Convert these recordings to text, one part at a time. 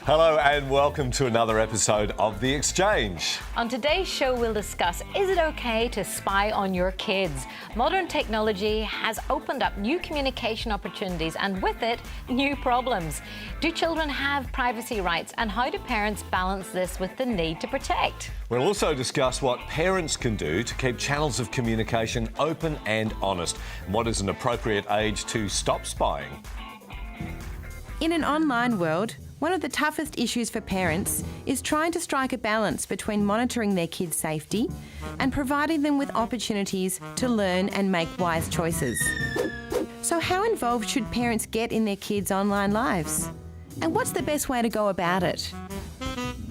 Hello and welcome to another episode of The Exchange. On today's show, we'll discuss, is it okay to spy on your kids? Modern technology has opened up new communication opportunities and with it, new problems. Do children have privacy rights and how do parents balance this with the need to protect? We'll also discuss what parents can do to keep channels of communication open and honest, and what is an appropriate age to stop spying. In an online world, one of the toughest issues for parents is trying to strike a balance between monitoring their kids' safety and providing them with opportunities to learn and make wise choices. So how involved should parents get in their kids' online lives? And what's the best way to go about it?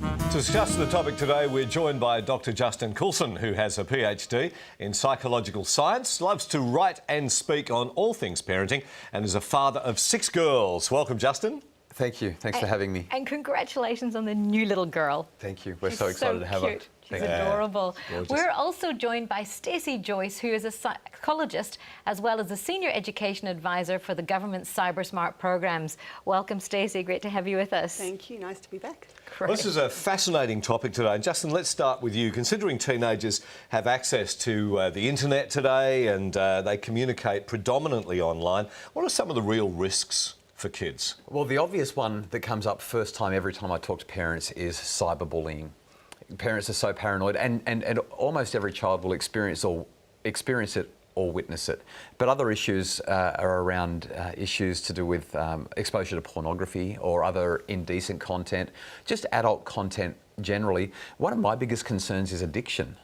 To discuss the topic today, we're joined by Dr. Justin Coulson, who has a PhD in psychological science, loves to write and speak on all things parenting, and is a father of 6 girls. Welcome, Justin. Thank you. Thanks for having me. And congratulations on the new little girl. Thank you. We're She's so excited to have her. Cute. She's adorable. Gorgeous. We're also joined by Stacey Joyce, who is a psychologist as well as a senior education advisor for the government's Cybersmart programs. Welcome, Stacey. Great to have you with us. Thank you. Nice to be back. Well, this is a fascinating topic today. And Justin, let's start with you. Considering teenagers have access to the internet today and they communicate predominantly online, what are some of the real risks for kids? Well, the obvious one that comes up first time every time I talk to parents is cyberbullying. Parents are so paranoid, and almost every child will experience it or witness it. But other issues are around issues to do with exposure to pornography or other indecent content, just adult content generally. One of my biggest concerns is addiction.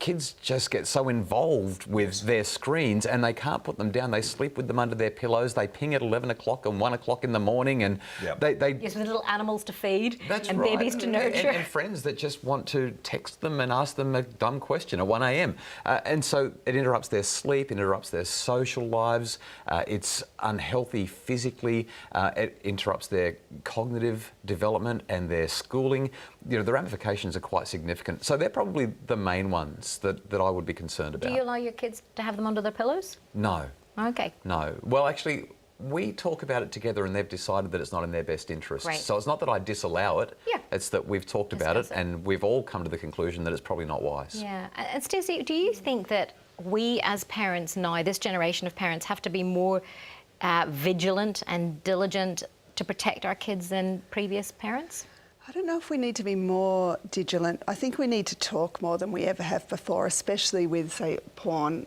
Kids just get so involved with their screens and they can't put them down. They sleep with them under their pillows. They ping at 11 o'clock and 1 o'clock in the morning, and they Yes, with little animals to feed and right. babies to nurture. And friends that just want to text them and ask them a dumb question at 1 a.m. And so it interrupts their sleep, interrupts their social lives. It's unhealthy physically. It interrupts their cognitive development and their schooling. You know, the ramifications are quite significant. So they're probably the main ones that I would be concerned about. Do you allow your kids to have them under their pillows? No. Okay. No. Well, actually, we talk about it together and they've decided that it's not in their best interest. Right. So it's not that I disallow it. Yeah. It's that we've talked about it and we've all come to the conclusion that it's probably not wise. Yeah. And Stacey, do you think that we as parents now, this generation of parents, have to be more vigilant and diligent to protect our kids than previous parents? I don't know if we need to be more vigilant. I think we need to talk more than we ever have before, especially with, say, porn.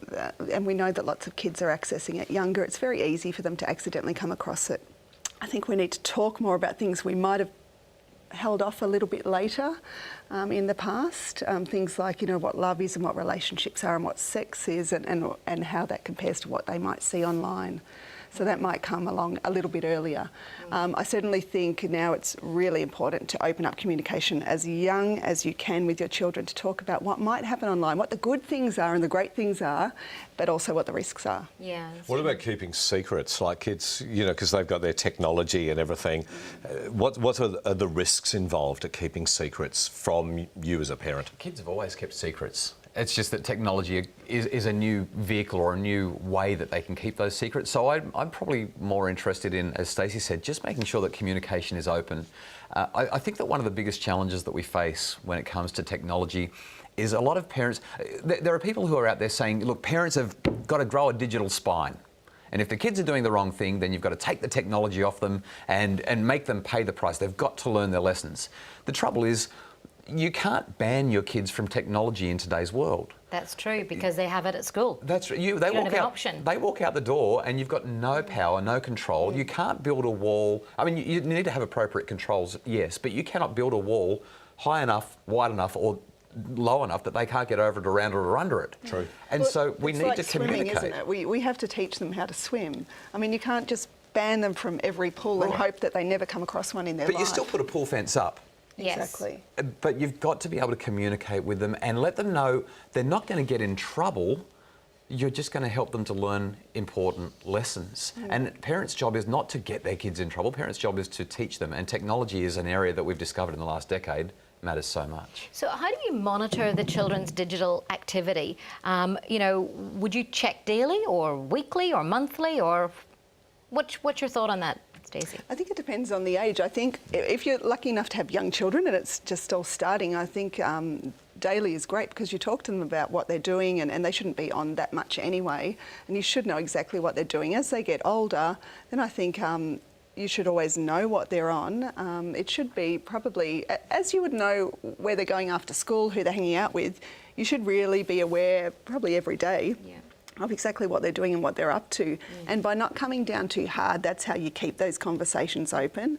And we know that lots of kids are accessing it younger. It's very easy for them to accidentally come across it. I think we need to talk more about things we might have held off a little bit later in the past. Things like, you know, what love is and what relationships are and what sex is and how that compares to what they might see online. So that might come along a little bit earlier. I certainly think now it's really important to open up communication as young as you can with your children to talk about what might happen online, what the good things are and the great things are, but also what the risks are. Yeah. What about keeping secrets, like kids, you know, because they've got their technology and everything. What are the risks involved at keeping secrets from you as a parent? Kids have always kept secrets. It's just that technology is a new vehicle or a new way that they can keep those secrets. So I'm probably more interested in, as Stacey said, just making sure that communication is open. I think that one of the biggest challenges that we face when it comes to technology is a lot of parents, there are people who are out there saying, look, parents have got to grow a digital spine. And if the kids are doing the wrong thing, then you've got to take the technology off them and make them pay the price. They've got to learn their lessons. The trouble is, you can't ban your kids from technology in today's world. That's true, because they have it at school. That's right. You don't have an option. They walk out the door and you've got no power, no control. You can't build a wall. I mean, you need to have appropriate controls, yes, but you cannot build a wall high enough, wide enough, or low enough that they can't get over it, around it, or under it. True. And so we need to swimming, communicate. Isn't it? We have to teach them how to swim. I mean, you can't just ban them from every pool and hope that they never come across one in their life. But you still put a pool fence up. Yes. Exactly. But you've got to be able to communicate with them and let them know they're not going to get in trouble. You're just going to help them to learn important lessons. And parents' job is not to get their kids in trouble. Parents' job is to teach them. And technology is an area that we've discovered in the last decade matters so much. So how do you monitor the children's digital activity? You know, would you check daily or weekly or monthly, or what's your thought on that? Stacey? I think it depends on the age. I think if you're lucky enough to have young children and it's just all starting, I think daily is great because you talk to them about what they're doing and they shouldn't be on that much anyway. And you should know exactly what they're doing. As they get older, then I think you should always know what they're on. It should be probably, as you would know where they're going after school, who they're hanging out with, you should really be aware probably every day. Yeah. Of exactly what they're doing and what they're up to. And by not coming down too hard, that's how you keep those conversations open.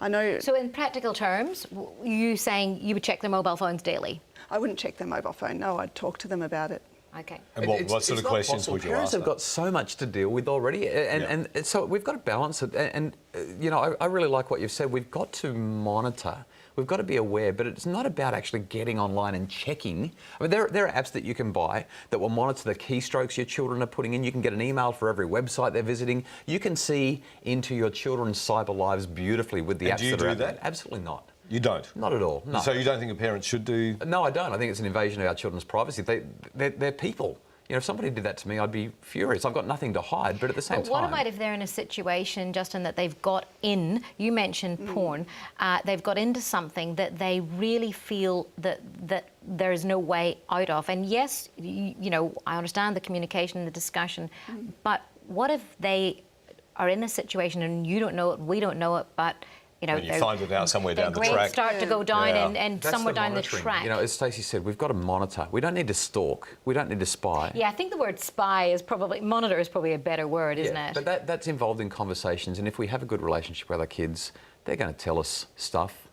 I know... So in practical terms, you saying you would check their mobile phones daily? I wouldn't check their mobile phone, no, I'd talk to them about it. Okay. And what sort of questions would you ask? Parents have got so much to deal with already, and so we've got to balance it. And you know, I really like what you've said. We've got to monitor. We've got to be aware, but it's not about actually getting online and checking. I mean, there are apps that you can buy that will monitor the keystrokes your children are putting in. You can get an email for every website they're visiting. You can see into your children's cyber lives beautifully with the apps do you that are do out there. that? Absolutely not. You don't? Not at all, no. So you don't think a parent should do... No, I don't. I think it's an invasion of our children's privacy. They're people. You know, if somebody did that to me, I'd be furious. I've got nothing to hide, but at the same time... What about if they're in a situation, Justin, that they've got in, you mentioned porn, they've got into something that they really feel that there is no way out of? And yes, you know, I understand the communication and the discussion, but what if they are in a situation and you don't know it, we don't know it, but... You know, when you find it out somewhere down the track. Grades start to go down and That's somewhere down the monitoring. track. You know, as Stacey said, we've got to monitor. We don't need to stalk. We don't need to spy. Yeah, I think the word spy is probably, monitor is probably a better word, isn't it? But that's involved in conversations, and if we have a good relationship with our kids, they're going to tell us stuff,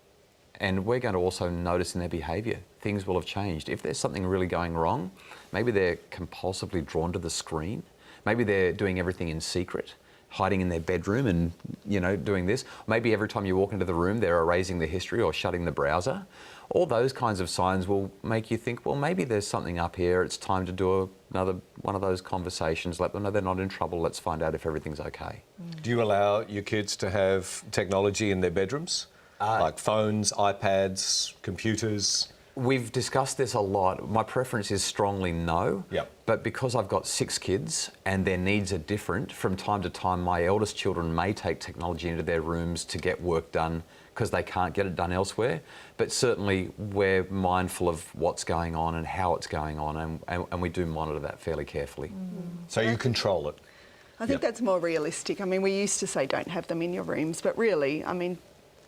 and we're going to also notice in their behaviour. Things will have changed. If there's something really going wrong, maybe they're compulsively drawn to the screen. Maybe they're doing everything in secret, hiding in their bedroom and, you know, doing this. Maybe every time you walk into the room, they're erasing the history or shutting the browser. All those kinds of signs will make you think, well, maybe there's something up here. It's time to do another one of those conversations. Let them know they're not in trouble. Let's find out if everything's okay. Do you allow your kids to have technology in their bedrooms? Like phones, iPads, computers? We've discussed this a lot. My preference is strongly no. Yep. But because I've got 6 kids and their needs are different, from time to time my eldest children may take technology into their rooms to get work done because they can't get it done elsewhere. But certainly we're mindful of what's going on and how it's going on, and we do monitor that fairly carefully. So you control it? I think that's more realistic. I mean, we used to say don't have them in your rooms, but really, I mean,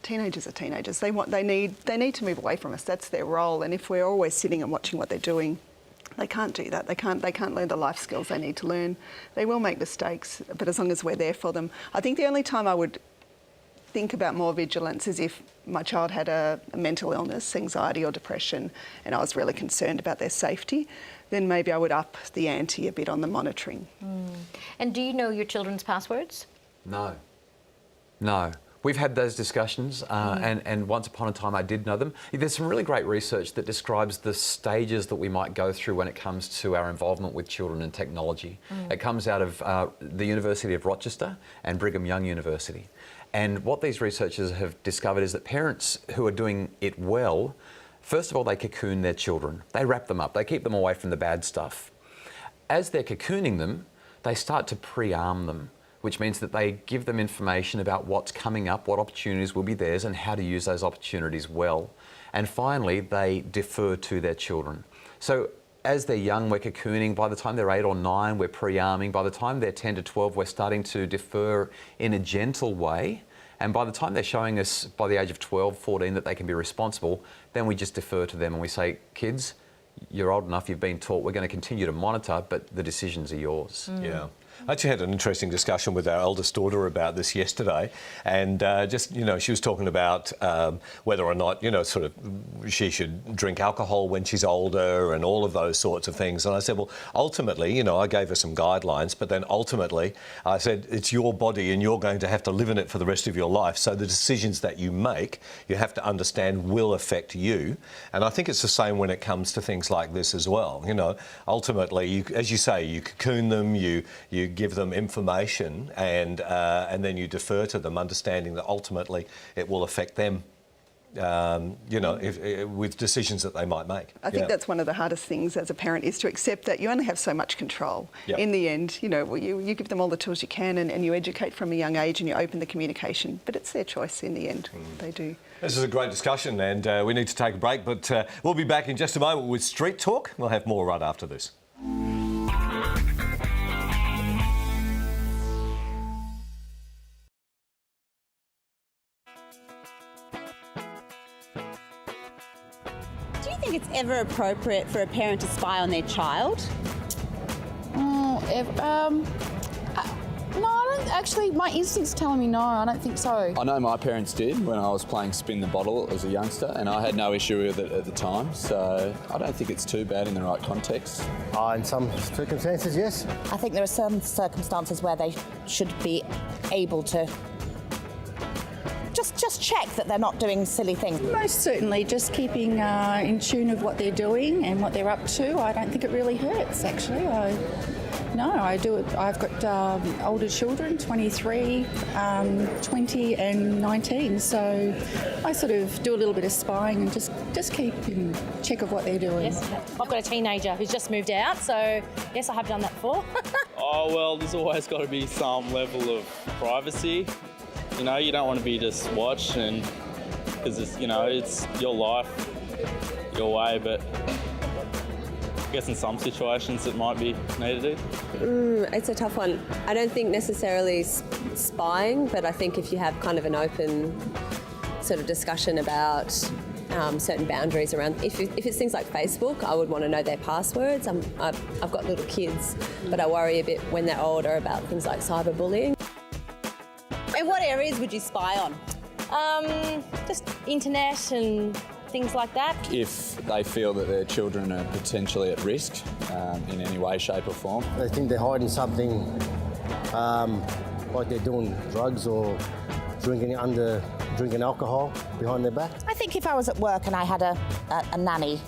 teenagers are teenagers. They need to move away from us. That's their role. And if we're always sitting and watching what they're doing, they can't do that. They can't learn the life skills they need to learn. They will make mistakes, but as long as we're there for them. I think the only time I would think about more vigilance is if my child had a mental illness, anxiety or depression, and I was really concerned about their safety, then maybe I would up the ante a bit on the monitoring. And do you know your children's passwords? No. No. We've had those discussions, and once upon a time I did know them. There's some really great research that describes the stages that we might go through when it comes to our involvement with children and technology. It comes out of the University of Rochester and Brigham Young University. And what these researchers have discovered is that parents who are doing it well, first of all, they cocoon their children. They wrap them up. They keep them away from the bad stuff. As they're cocooning them, they start to pre-arm them, which means that they give them information about what's coming up, what opportunities will be theirs, and how to use those opportunities well. And finally, they defer to their children. So as they're young, we're cocooning. By the time they're 8 or 9, we're pre-arming. By the time they're 10 to 12, we're starting to defer in a gentle way. And by the time they're showing us, by the age of 12, 14, that they can be responsible, then we just defer to them and we say, kids, you're old enough, you've been taught, we're going to continue to monitor, but the decisions are yours. Yeah. I actually had an interesting discussion with our eldest daughter about this yesterday, and just, you know, she was talking about whether or not, you know, sort of she should drink alcohol when she's older and all of those sorts of things. And I said, well, ultimately, you know, I gave her some guidelines, but then ultimately I said, it's your body and you're going to have to live in it for the rest of your life. So the decisions that you make, you have to understand will affect you. And I think it's the same when it comes to things like this as well. You know, ultimately, you, as you say, you cocoon them, you give them information, and then you defer to them, understanding that ultimately it will affect them. with decisions that they might make. I think that's one of the hardest things as a parent is to accept that you only have so much control. Yep. In the end, you give them all the tools you can and you educate from a young age and you open the communication, but it's their choice in the end. They do. This is a great discussion and we need to take a break, but we'll be back in just a moment with Street Talk. We'll have more right after this. Do you think it's ever appropriate for a parent to spy on their child? No, I don't actually. My instinct's telling me no, I don't think so. I know my parents did when I was playing spin the bottle as a youngster, and I had no issue with it at the time, so I don't think it's too bad in the right context. In some circumstances, yes. I think there are some circumstances where they should be able to just check that they're not doing silly things. Most certainly, just keeping in tune of what they're doing and what they're up to. I don't think it really hurts, actually. I do it. I've got older children, 23, 20 and 19, so I sort of do a little bit of spying and just keep in check of what they're doing. Yes, I've got a teenager who's just moved out, so yes, I have done that before. Oh, well, there's always got to be some level of privacy. You know, you don't want to be just watched, and because it's your life, your way, but I guess in some situations it might be needed. It's a tough one. I don't think necessarily spying, but I think if you have kind of an open sort of discussion about certain boundaries around, if it's things like Facebook, I would want to know their passwords. I've got little kids, but I worry a bit when they're older about things like cyberbullying. In what areas would you spy on? Just internet and things like that. If they feel that their children are potentially at risk in any way, shape or form. They think they're hiding something, like they're doing drugs or drinking alcohol behind their back. I think if I was at work and I had a nanny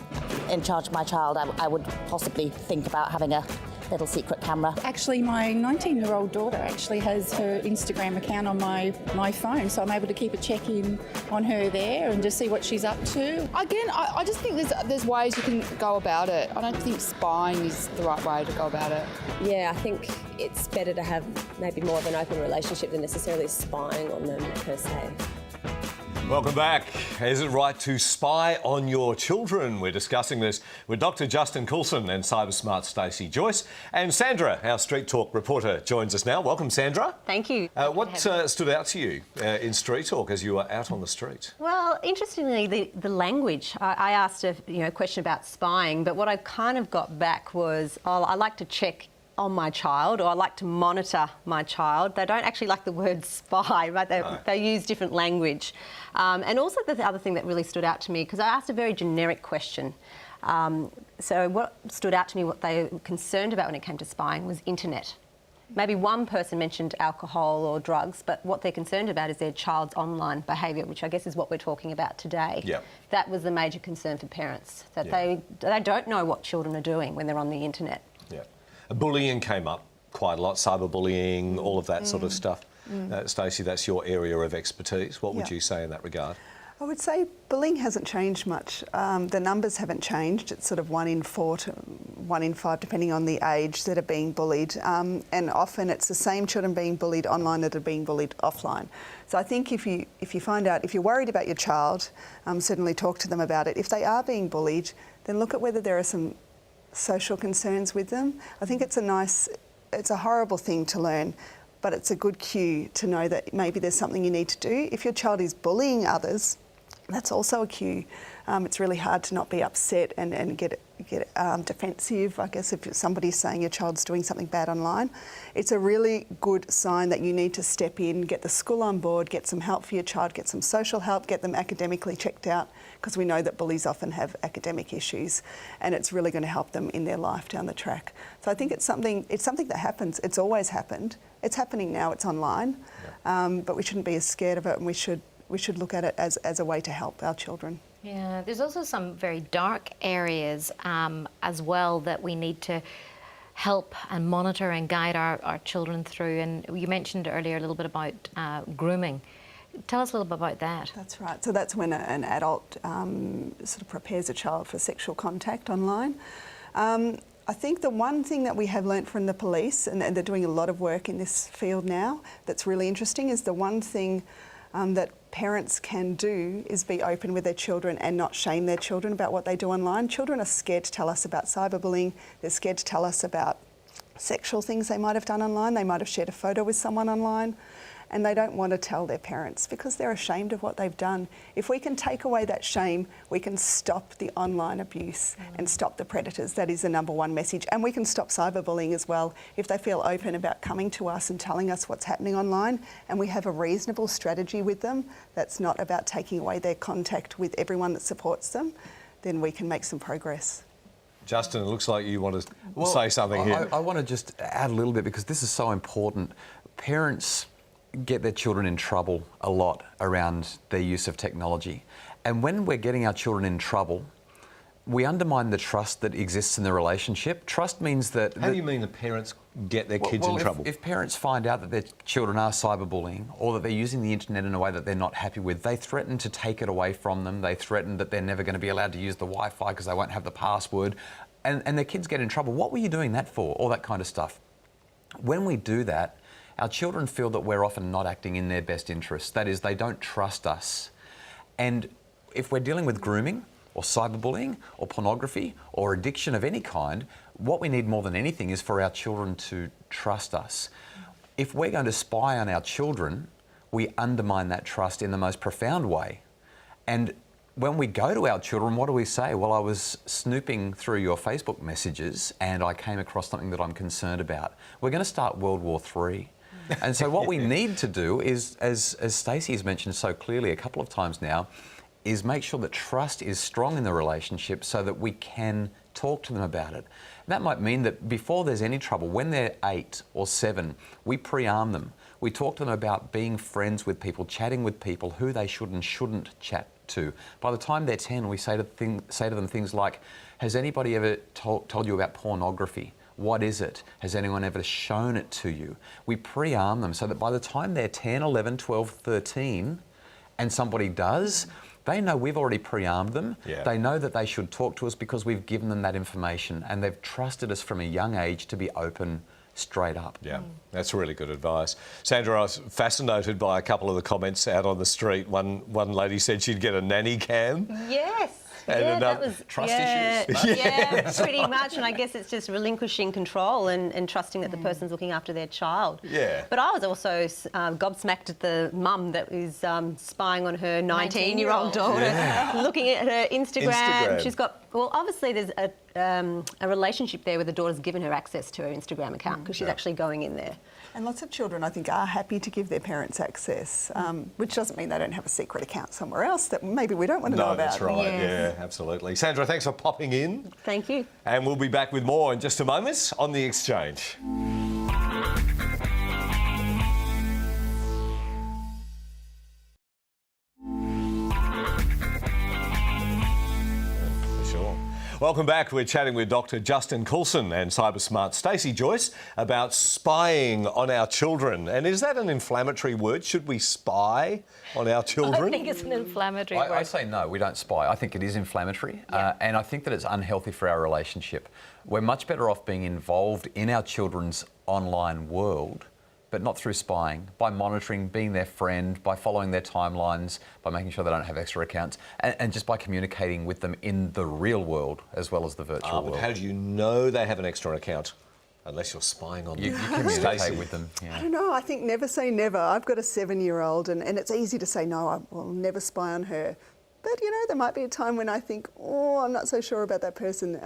in charge of my child, I would possibly think about having a little secret camera. Actually, my 19-year-old daughter actually has her Instagram account on my phone, so I'm able to keep a check-in on her there and just see what she's up to. Again, I just think there's ways you can go about it. I don't think spying is the right way to go about it. Yeah, I think it's better to have maybe more of an open relationship than necessarily spying on them per se. Welcome back. Is it right to spy on your children? We're discussing this with Dr. Justin Coulson and Cybersmart Stacey Joyce. And Sandra, our Street Talk reporter, joins us now. Welcome, Sandra. Thank you. What stood out to you in Street Talk as you were out on the street? Well, interestingly, the language. I asked a question about spying, but what I kind of got back was, I like to check on my child, or I like to monitor my child. They don't actually like the word spy, right? They use different language. And also the other thing that really stood out to me, because I asked a very generic question. So what stood out to me, what they were concerned about when it came to spying was internet. Maybe one person mentioned alcohol or drugs, but what they're concerned about is their child's online behaviour, which I guess is what we're talking about today. Yep. That was the major concern for parents, that they don't know what children are doing when they're on the internet. Yeah. Bullying came up quite a lot, cyberbullying, all of that sort of stuff. Stacey, that's your area of expertise. What would you say in that regard? I would say bullying hasn't changed much. The numbers haven't changed. It's sort of 1 in 4 to 1 in 5, depending on the age, that are being bullied. And often it's the same children being bullied online that are being bullied offline. So I think if you find out, if you're worried about your child, certainly talk to them about it. If they are being bullied, then look at whether there are some social concerns with them. I think it's a horrible thing to learn, but it's a good cue to know that maybe there's something you need to do. If your child is bullying others, that's also a cue. It's really hard to not be upset and get defensive, I guess, if somebody's saying your child's doing something bad online. It's a really good sign that you need to step in, get the school on board, get some help for your child, get some social help, get them academically checked out, because we know that bullies often have academic issues, and it's really going to help them in their life down the track. So I think it's something that happens. It's always happened. It's happening now. It's online, but we shouldn't be as scared of it, and we should look at it as a way to help our children. Yeah, there's also some very dark areas as well that we need to help and monitor and guide our children through. And you mentioned earlier a little bit about grooming. Tell us a little bit about that. That's right. So that's when an adult sort of prepares a child for sexual contact online. I think the one thing that we have learnt from the police, and they're doing a lot of work in this field now, that's really interesting, is the one thing that parents can do is be open with their children and not shame their children about what they do online. Children are scared to tell us about cyberbullying. They're scared to tell us about sexual things they might have done online. They might have shared a photo with someone online, and they don't want to tell their parents because they're ashamed of what they've done. If we can take away that shame, we can stop the online abuse and stop the predators. That is the number one message. And we can stop cyberbullying as well if they feel open about coming to us and telling us what's happening online, and we have a reasonable strategy with them that's not about taking away their contact with everyone that supports them, then we can make some progress. Justin, it looks like you want to say something here. I want to just add a little bit because this is so important. Parents get their children in trouble a lot around their use of technology. And when we're getting our children in trouble, we undermine the trust that exists in the relationship. Trust means that... How do you mean the parents get their kids in trouble? If parents find out that their children are cyberbullying or that they're using the internet in a way that they're not happy with, they threaten to take it away from them. They threaten that they're never going to be allowed to use the Wi-Fi because they won't have the password. And their kids get in trouble. What were you doing that for? All that kind of stuff. When we do that, our children feel that we're often not acting in their best interests. That is, they don't trust us. And if we're dealing with grooming or cyberbullying or pornography or addiction of any kind, what we need more than anything is for our children to trust us. If we're going to spy on our children, we undermine that trust in the most profound way. And when we go to our children, what do we say? Well, I was snooping through your Facebook messages and I came across something that I'm concerned about. We're going to start World War III. And so what we need to do is, as Stacey has mentioned so clearly a couple of times now, is make sure that trust is strong in the relationship so that we can talk to them about it. That might mean that before there's any trouble, when they're 8 or 7, we pre-arm them. We talk to them about being friends with people, chatting with people, who they should and shouldn't chat to. By the time they're 10, we say to them things like, has anybody ever told you about pornography? What is it? Has anyone ever shown it to you? We pre-arm them so that by the time they're 10, 11, 12, 13, and somebody does, they know we've already pre-armed them. Yeah. They know that they should talk to us because we've given them that information, and they've trusted us from a young age to be open straight up. Yeah, that's really good advice. Sandra, I was fascinated by a couple of the comments out on the street. One lady said she'd get a nanny cam. Yes. And yeah, another, that was trust issues. Yeah, pretty much. And I guess it's just relinquishing control and trusting that the person's looking after their child. Yeah. But I was also gobsmacked at the mum that was spying on her 19-year-old daughter, looking at her Instagram. She's got, well, obviously there's a relationship there where the daughter's given her access to her Instagram account because she's actually going in there. And lots of children, I think, are happy to give their parents access, which doesn't mean they don't have a secret account somewhere else that maybe we don't want to know about. No, that's right. Yeah, absolutely. Sandra, thanks for popping in. Thank you. And we'll be back with more in just a moment on The Exchange. Welcome back. We're chatting with Dr. Justin Coulson and Cybersmart Stacey Joyce about spying on our children. And is that an inflammatory word? Should we spy on our children? I think it's an inflammatory word. I say no, we don't spy. I think it is inflammatory, and I think that it's unhealthy for our relationship. We're much better off being involved in our children's online world, but not through spying, by monitoring, being their friend, by following their timelines, by making sure they don't have extra accounts, and just by communicating with them in the real world as well as the virtual world. But how do you know they have an extra account? Unless you're spying on them. You communicate with them. Yeah. I don't know. I think never say never. I've got a 7-year-old and it's easy to say, no, I will never spy on her. But, you know, there might be a time when I think, oh, I'm not so sure about that person.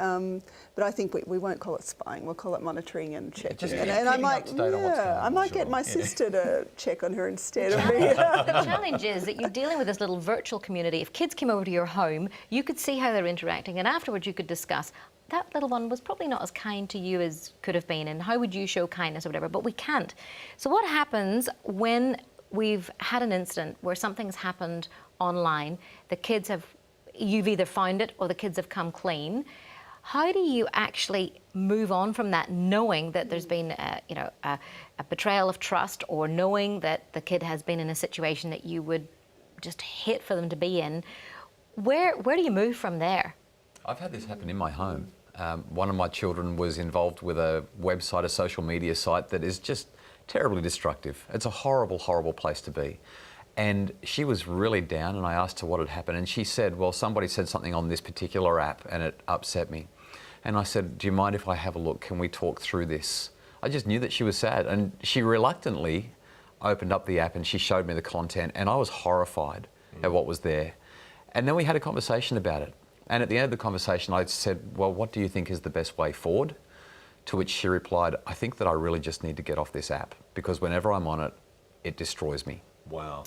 But I think we won't call it spying. We'll call it monitoring and checking. And I might, get my sister to check on her instead of me. The challenge is that you're dealing with this little virtual community. If kids came over to your home, you could see how they're interacting, and afterwards you could discuss, that little one was probably not as kind to you as could have been, and how would you show kindness or whatever, but we can't. So what happens when we've had an incident where something's happened online, the kids have, you've either found it or the kids have come clean, How do you actually move on from that, knowing that there's been, a betrayal of trust, or knowing that the kid has been in a situation that you would just hate for them to be in? Where do you move from there? I've had this happen in my home. One of my children was involved with a website, a social media site that is just terribly destructive. It's a horrible, horrible place to be. And she was really down, and I asked her what had happened, and she said, well, somebody said something on this particular app and it upset me. And I said, do you mind if I have a look? Can we talk through this? I just knew that she was sad, and she reluctantly opened up the app and she showed me the content, and I was horrified at what was there. And then we had a conversation about it. And at the end of the conversation, I said, well, what do you think is the best way forward? To which she replied, I think that I really just need to get off this app, because whenever I'm on it, it destroys me. Wow.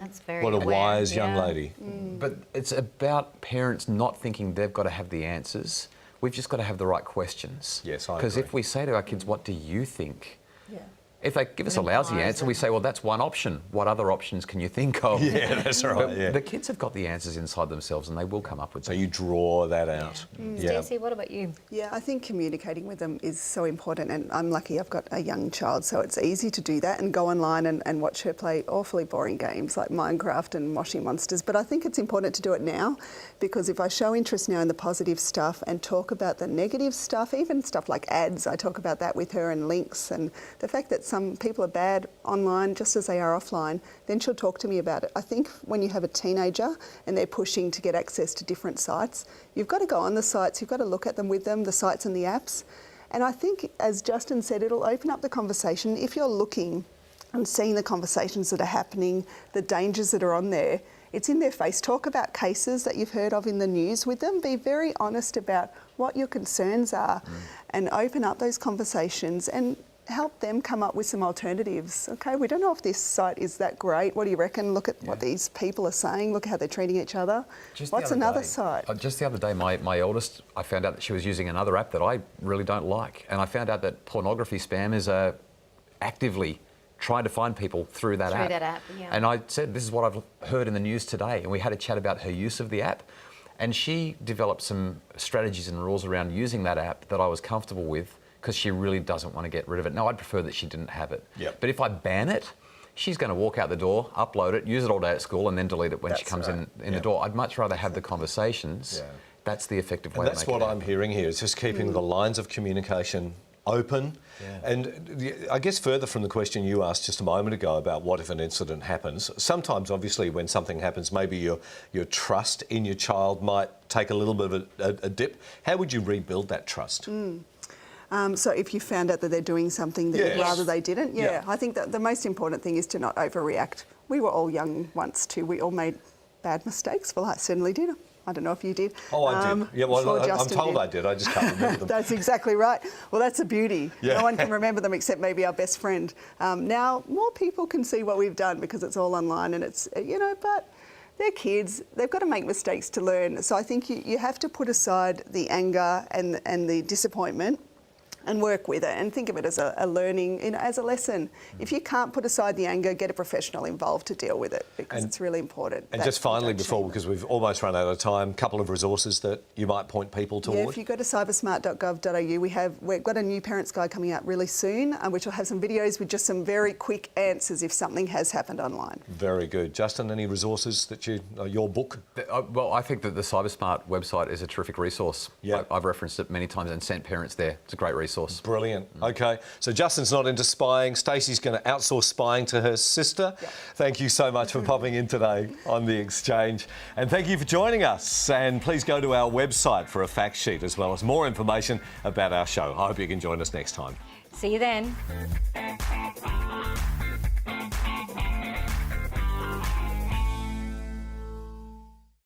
That's very What a aware. wise young lady. But it's about parents not thinking they've got to have the answers. We've just got to have the right questions. Yes, I Because agree. if we say to our kids, what do you think? Yeah. If they give us a lousy answer, we say, well, that's one option. What other options can you think of? Yeah, that's right, But yeah. the kids have got the answers inside themselves, and they will come up with So them. you draw that out. Yeah. Stacey, what about you? Yeah, I think communicating with them is so important, and I'm lucky I've got a young child, so it's easy to do that and go online and watch her play awfully boring games like Minecraft and Moshi Monsters. But I think it's important to do it now, because if I show interest now in the positive stuff and talk about the negative stuff, even stuff like ads, I talk about that with her, and links, and the fact that some people are bad online just as they are offline, then she'll talk to me about it. I think when you have a teenager and they're pushing to get access to different sites, you've got to go on the sites, you've got to look at them with them, the sites and the apps. And I think, as Justin said, it'll open up the conversation. If you're looking and seeing the conversations that are happening, the dangers that are on there, it's in their face. Talk about cases that you've heard of in the news with them. Be very honest about what your concerns are and open up those conversations and help them come up with some alternatives. Okay, we don't know if this site is that great. What do you reckon? Look at what these people are saying. Look how they're treating each other. What's another site? Just the other day, my eldest, I found out that she was using another app that I really don't like. And I found out that pornography spam is actively trying to find people through that app. Yeah. And I said, this is what I've heard in the news today. And we had a chat about her use of the app. And she developed some strategies and rules around using that app that I was comfortable with, because she really doesn't want to get rid of it. Now, I'd prefer that she didn't have it. Yep. But if I ban it, she's going to walk out the door, upload it, use it all day at school, and then delete it when she comes in the door. I'd much rather have the conversations. Yeah. That's the effective way And that's to make what it I'm hearing here, is just keeping the lines of communication open. Yeah. And I guess further from the question you asked just a moment ago about what if an incident happens, sometimes obviously when something happens, maybe your trust in your child might take a little bit of a dip. How would you rebuild that trust? So if you found out that they're doing something that you'd rather they didn't, I think that the most important thing is to not overreact. We were all young once too. We all made bad mistakes. Well, I certainly did. I don't know if you did. Oh, I did. Yeah, well, sure I'm Justin told did. I did. I just can't remember them. That's exactly right. Well, that's a beauty. Yeah. No one can remember them except maybe our best friend. Now, more people can see what we've done because it's all online, and it's, but they're kids. They've got to make mistakes to learn. So I think you have to put aside the anger and the disappointment and work with it and think of it as a learning, as a lesson. If you can't put aside the anger, get a professional involved to deal with it, because it's really important. And just finally, because we've almost run out of time, a couple of resources that you might point people toward. Yeah, if you go to cybersmart.gov.au, we've got a new parents guide coming out really soon, which will have some videos with just some very quick answers if something has happened online. Very good. Justin, any resources that your book? Well, I think that the Cybersmart website is a terrific resource. Yeah. I've referenced it many times and sent parents there. It's a great resource. Brilliant. Okay, so Justin's not into spying. Stacey's going to outsource spying to her sister. Yep. Thank you so much for popping in today on The Exchange. And thank you for joining us. And please go to our website for a fact sheet as well as more information about our show. I hope you can join us next time. See you then.